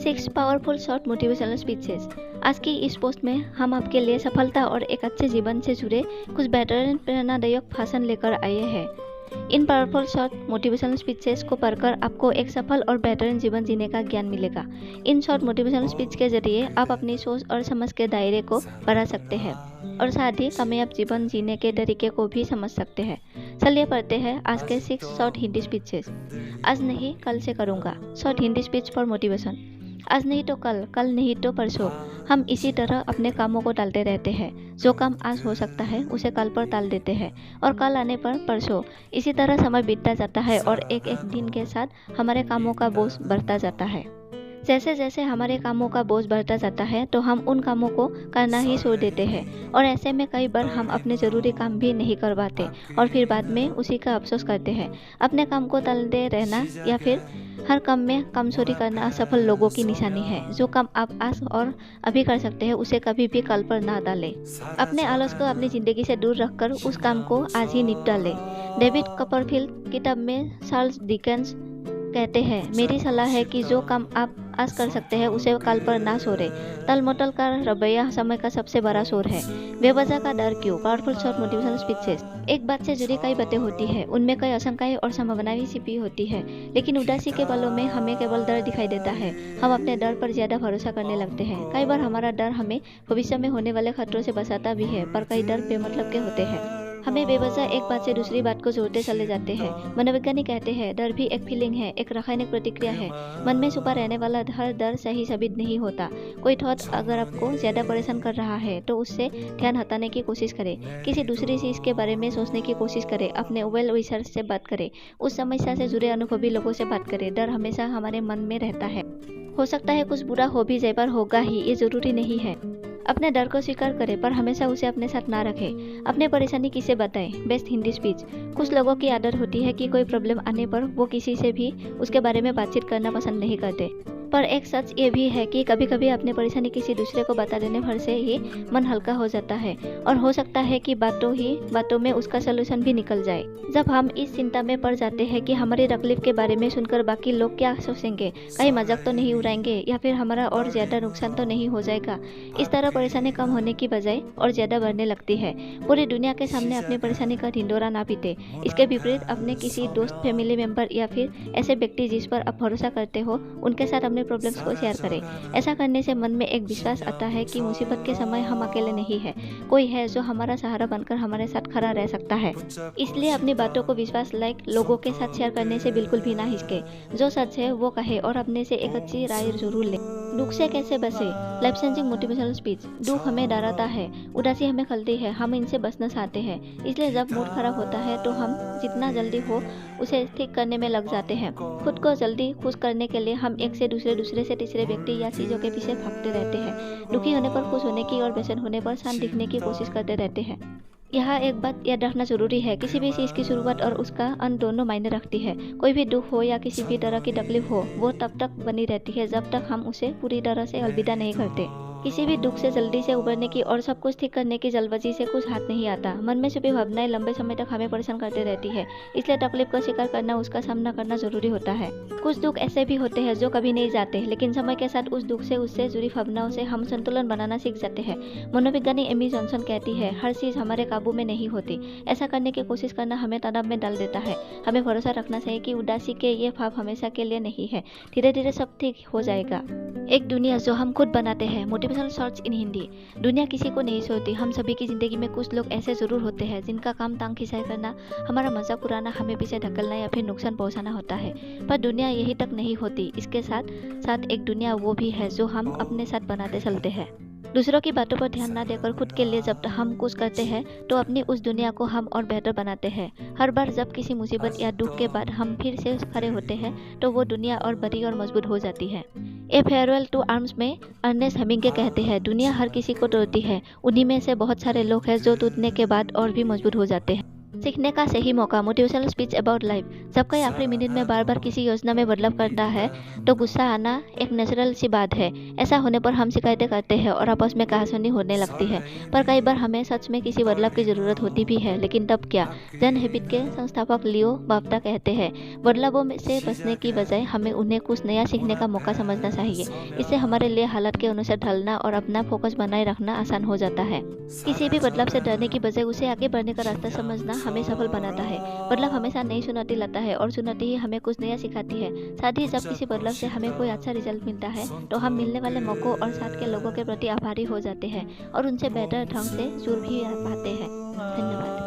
6 powerful short motivational speeches. आज की इस पोस्ट में हम आपके लिए सफलता और एक अच्छे जीवन से जुड़े कुछ बेहतरीन प्रेरणादायक भाषण लेकर आए हैं। इन पावरफुल शॉर्ट मोटिवेशनल स्पीचेस को पढ़कर आपको एक सफल और बेहतरीन जीवन जीने का ज्ञान मिलेगा। इन शॉर्ट मोटिवेशनल स्पीच के जरिए आप अपनी सोच और समझ के दायरे को बढ़ा सकते हैं और साथ ही कामयाब जीवन जीने के तरीके को भी समझ सकते हैं। चलिए पढ़ते हैं आज के 6 शॉर्ट हिंदी स्पीचेस। आज नहीं कल से करूँगा। Short Hindi speech for motivation. आज नहीं तो कल, कल नहीं तो परसों। हम इसी तरह अपने कामों को टालते रहते हैं। जो काम आज हो सकता है उसे कल पर टाल देते हैं और कल आने पर परसों। इसी तरह समय बीतता जाता है और एक एक दिन के साथ हमारे कामों का बोझ बढ़ता जाता है। जैसे जैसे हमारे कामों का बोझ बढ़ता जाता है तो हम उन कामों को करना ही छोड़ देते हैं और ऐसे में कई बार हम अपने ज़रूरी काम भी नहीं कर पाते और फिर बाद में उसी का अफसोस करते हैं। अपने काम को टालते रहना या फिर हर काम में कमजोरी करना असफल लोगों की निशानी है। जो काम आप आज और अभी कर सकते हैं उसे कभी भी कल पर ना डालें। अपने आलस को अपनी ज़िंदगी से दूर रखकर उस काम को आज ही निपटा लें। डेविड कॉपरफील्ड किताब में चार्ल्स डिकेंस कहते हैं, मेरी सलाह है कि जो काम आप आज कर सकते हैं उसे कल पर ना छोड़ें। टलमटल का रवैया समय का सबसे बड़ा शोर है। बेवजह का डर क्यों? Powerful short motivational speeches. एक बात से जुड़ी कई बातें होती है, उनमें कई आशंकाएं और संभावनाएं छिपी होती है, लेकिन उदासी के पलों में हमें केवल डर दिखाई देता है। हम अपने डर पर ज्यादा भरोसा करने लगते हैं। कई बार हमारा डर हमें भविष्य में होने वाले खतरों से बचाता भी है, पर कई डर बेमतलब के होते हैं। हमें बेवजह एक बात से दूसरी बात को जोड़ते चले जाते हैं। मनोवैज्ञानिक कहते हैं, डर भी एक फीलिंग है, एक रासायनिक प्रतिक्रिया है। मन में छुपा रहने वाला हर डर सही साबित नहीं होता। कोई थॉट अगर आपको ज्यादा परेशान कर रहा है तो उससे ध्यान हटाने की कोशिश करें। किसी दूसरी चीज के बारे में सोचने की कोशिश करें। अपने वेल विशर से बात करें। उस समस्या से जुड़े अनुभवी लोगों से बात करें। डर हमेशा हमारे मन में रहता है। हो सकता है कुछ बुरा हो भी जाए, पर होगा ही, ये जरूरी नहीं है। अपने डर को स्वीकार करें, पर हमेशा उसे अपने साथ ना रखें। अपने परेशानी किसे बताएं? Best Hindi speech. कुछ लोगों की आदत होती है कि कोई प्रॉब्लम आने पर वो किसी से भी उसके बारे में बातचीत करना पसंद नहीं करते, पर एक सच ये भी है कि कभी कभी अपनी परेशानी किसी दूसरे को बता देने भर से ही मन हल्का हो जाता है और हो सकता है कि बातों में उसका सलूशन भी निकल जाए। जब हम इस चिंता में पड़ जाते हैं कि हमारी तकलीफ के बारे में सुनकर बाकी लोग क्या सोचेंगे, कहीं मजाक तो नहीं उड़ाएंगे या फिर हमारा और ज्यादा नुकसान तो नहीं हो जाएगा, इस तरह परेशानी कम होने की बजाय और ज्यादा बढ़ने लगती है। पूरी दुनिया के सामने अपनी परेशानी का ढिंडोरा ना पीते। इसके विपरीत अपने किसी दोस्त, फैमिली मेंबर या फिर ऐसे व्यक्ति जिस पर आप भरोसा करते हो उनके साथ अपने प्रॉब्लम्स को शेयर करें। ऐसा करने से मन में एक विश्वास आता है कि मुसीबत के समय हम अकेले नहीं है, कोई है जो हमारा सहारा बनकर हमारे साथ खड़ा रह सकता है। इसलिए अपनी बातों को विश्वास लायक लोगों के साथ शेयर करने से बिल्कुल भी ना हिचके। जो सच है वो कहे और अपने से एक अच्छी राय जरूर ले। दुख से कैसे बचे? Life changing motivational speech. दुख हमें डराता है, उदासी हमें खलती है, हम इनसे बचना चाहते हैं। इसलिए जब मूड खराब होता है तो हम जितना जल्दी हो उसे ठीक करने में लग जाते हैं। खुद को जल्दी खुश करने के लिए हम एक से दूसरे से तीसरे व्यक्ति या चीजों के पीछे भागते रहते हैं। दुखी होने पर खुश होने की और बेचैन होने पर शांत दिखने की कोशिश करते रहते हैं। यहाँ एक बात याद रखना जरूरी है, किसी भी चीज़ की शुरुआत और उसका अंत दोनों मायने रखती है। कोई भी दुख हो या किसी भी तरह की तकलीफ हो, वो तब तक बनी रहती है जब तक हम उसे पूरी तरह से अलविदा नहीं करते। किसी भी दुख से जल्दी से उबरने की और सब कुछ ठीक करने की जल्दबाजी से कुछ हाथ नहीं आता। मन में छुपी भावनाएं लंबे समय तक हमें परेशान करते रहती है, इसलिए तकलीफ को स्वीकार करना, उसका सामना करना जरूरी होता है। कुछ दुख ऐसे भी होते हैं जो कभी नहीं जाते, लेकिन समय के साथ उस दुख से उससे जुड़ी भावनाओं से हम संतुलन बनाना सीख जाते हैं। मनोविज्ञानी एमी जॉनसन कहती है, हर चीज हमारे काबू में नहीं होती। ऐसा करने की कोशिश करना हमें तनाव में डाल देता है। हमें भरोसा रखना चाहिए कि उदासी के ये भाव हमेशा के लिए नहीं है, धीरे धीरे सब ठीक हो जाएगा। एक दुनिया जो हम खुद बनाते हैं। मोटिवेशनल शॉर्ट्स इन हिंदी। दुनिया किसी को नहीं छोड़ती। हम सभी की जिंदगी में कुछ लोग ऐसे जरूर होते हैं जिनका काम टांग खिंचाई करना, हमारा मजाक उड़ाना, हमें पीछे धकेलना या फिर नुकसान पहुंचाना होता है। पर दुनिया यही तक नहीं होती, इसके साथ साथ एक दुनिया वो भी है जो हम अपने साथ बनाते चलते हैं। दूसरों की बातों पर ध्यान न देकर खुद के लिए जब हम कुछ करते हैं तो अपनी उस दुनिया को हम और बेहतर बनाते हैं। हर बार जब किसी मुसीबत या दुख के बाद हम फिर से खड़े होते हैं तो वो दुनिया और बड़ी और मजबूत हो जाती है। ए फेयरवेल टू आर्म्स में अर्नेस्ट हेमिंगे कहते हैं, दुनिया हर किसी को तोड़ती है, उन्हीं में से बहुत सारे लोग हैं जो टूटने के बाद और भी मजबूत हो जाते हैं। सीखने का सही मौका, मोटिवेशनल स्पीच अबाउट लाइफ। जब कई आखिरी मिनट में बार बार किसी योजना में बदलाव करना है तो गुस्सा आना एक नेचुरल सी बात है। ऐसा होने पर हम शिकायतें करते हैं और आपस में कहासुनी होने लगती है। पर कई बार हमें सच में किसी बदलाव की ज़रूरत होती भी है, लेकिन तब क्या? जैन हैबिट के संस्थापक लियो बाफ्ता कहते हैं, बदलावों से बचने की बजाय हमें उन्हें कुछ नया सीखने का मौका समझना चाहिए। इससे हमारे लिए हालात के अनुसार ढलना और अपना फोकस बनाए रखना आसान हो जाता है। किसी भी बदलाव से डरने की बजाय उसे आगे बढ़ने का रास्ता समझना हमें सफल बनाता है। बदलाव हमेशा नई चुनौती लाता है और चुनौती ही हमें कुछ नया सिखाती है। साथ ही जब किसी बदलाव से हमें कोई अच्छा रिजल्ट मिलता है तो हम मिलने वाले मौकों और साथ के लोगों के प्रति आभारी हो जाते हैं और उनसे बेहतर ढंग से जुड़ भी पाते हैं। धन्यवाद।